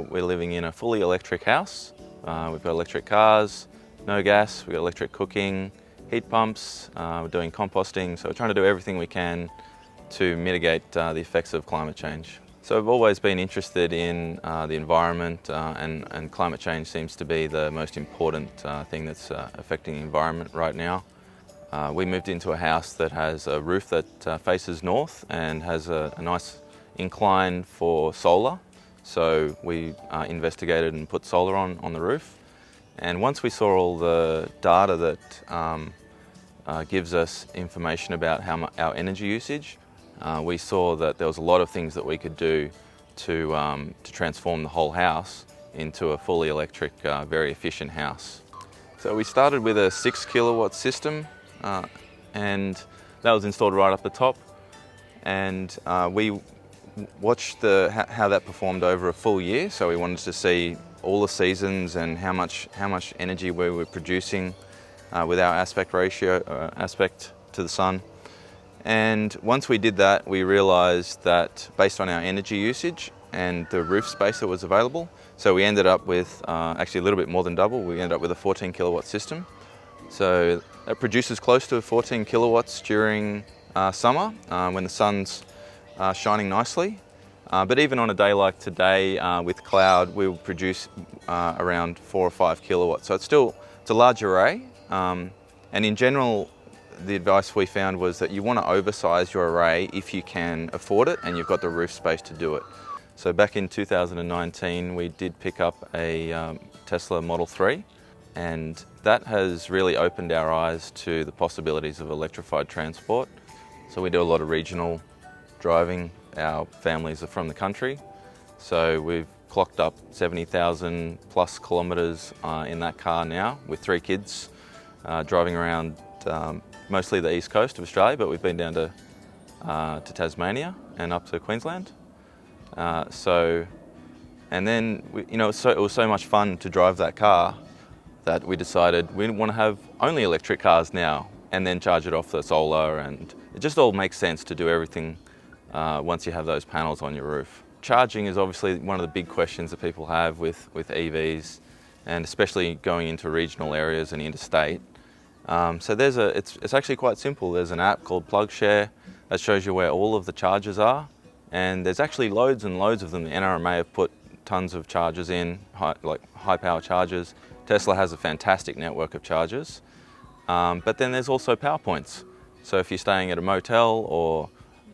We're living in a fully electric house. We've got electric cars, no gas, we've got electric cooking, heat pumps, we're doing composting, so we're trying to do everything we can to mitigate the effects of climate change. So I've always been interested in the environment and climate change seems to be the most important thing that's affecting the environment right now. We moved into a house that has a roof that faces north and has a nice incline for solar. So we investigated and put solar on the roof. And once we saw all the data that gives us information about our energy usage, we saw that there was a lot of things that we could do to transform the whole house into a fully electric, very efficient house. So we started with a 6 kilowatt system and that was installed right up the top. And we watched how that performed over a full year. So we wanted to see all the seasons and how much energy we were producing with our aspect to the sun. And once we did that, we realized that based on our energy usage and the roof space that was available, so we ended up with actually a little bit more than double. We ended up with a 14 kilowatt system. So that produces close to 14 kilowatts during summer when the sun's shining nicely. But even on a day like today with cloud, we will produce around 4 or 5 kilowatts. So it's a large array. And in general, the advice we found was that you want to oversize your array if you can afford it and you've got the roof space to do it. So back in 2019, we did pick up a Tesla Model 3, and that has really opened our eyes to the possibilities of electrified transport. So we do a lot of regional driving. Our families are from the country, so we've clocked up 70,000 plus kilometres in that car now with 3 kids driving around mostly the east coast of Australia, but we've been down to Tasmania and up to Queensland. And then it was so much fun to drive that car that we decided we didn't want to have only electric cars now and then charge it off the solar, and it just all makes sense to do everything once you have those panels on your roof. Charging is obviously one of the big questions that people have with EVs, and especially going into regional areas and interstate. So it's actually quite simple. There's an app called PlugShare that shows you where all of the chargers are, and there's actually loads and loads of them. The NRMA have put tons of chargers in, like high power chargers. Tesla has a fantastic network of chargers, but then there's also power points. So if you're staying at a motel or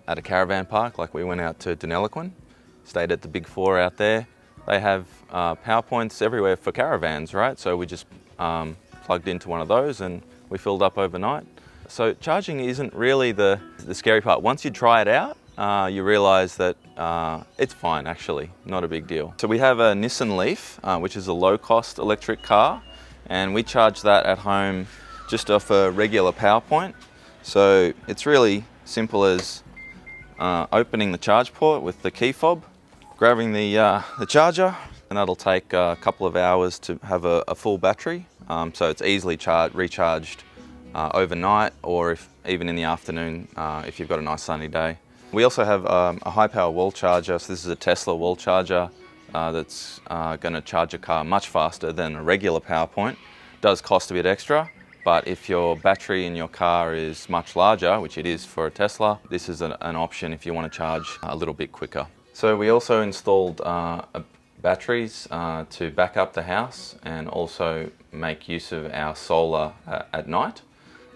at a caravan park, like we went out to Deniliquin, stayed at the Big Four out there, they have power points everywhere for caravans, right? So we just plugged into one of those and we filled up overnight. So charging isn't really the scary part. Once you try it out, you realise that it's fine actually, not a big deal. So we have a Nissan Leaf, which is a low-cost electric car, and we charge that at home just off a regular power point. So it's really simple as opening the charge port with the key fob, grabbing the charger, and that'll take a couple of hours to have a full battery. So it's easily recharged overnight, or even in the afternoon if you've got a nice sunny day. We also have a high power wall charger. So this is a Tesla wall charger that's going to charge a car much faster than a regular power point. It does cost a bit extra, but if your battery in your car is much larger, which it is for a Tesla, this is an option if you want to charge a little bit quicker. So we also installed batteries to back up the house and also make use of our solar at night.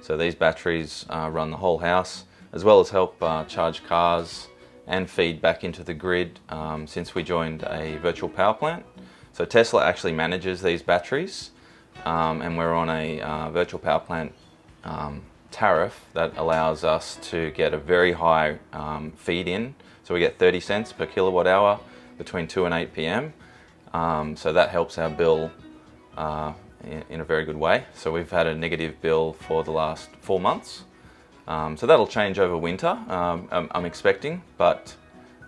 So these batteries run the whole house, as well as help charge cars and feed back into the grid since we joined a virtual power plant. So Tesla actually manages these batteries, and we're on a virtual power plant tariff that allows us to get a very high feed in. So we get 30 cents per kilowatt hour between 2 and 8 p.m. So that helps our bill in a very good way. So we've had a negative bill for the last 4 months. So that'll change over winter, I'm expecting, but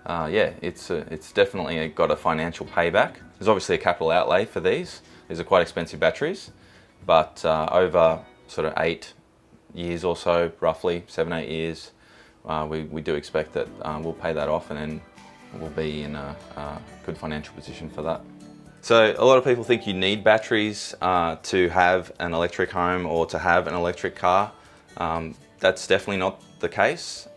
yeah, it's definitely got a financial payback. There's obviously a capital outlay for these. These are quite expensive batteries, but over sort of 8 years or so, roughly 7-8 years, we do expect that we'll pay that off and then will be in a good financial position for that. So a lot of people think you need batteries to have an electric home or to have an electric car. That's definitely not the case.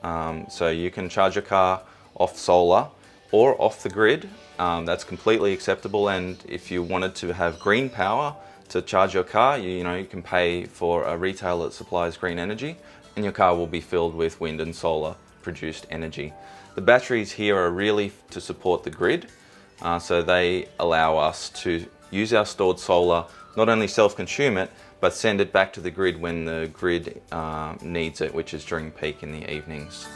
So you can charge your car off solar or off the grid. That's completely acceptable, and if you wanted to have green power to charge your car, you can pay for a retailer that supplies green energy, and your car will be filled with wind and solar produced energy. The batteries here are really to support the grid. So they allow us to use our stored solar, not only self-consume it, but send it back to the grid when the grid needs it, which is during peak in the evenings.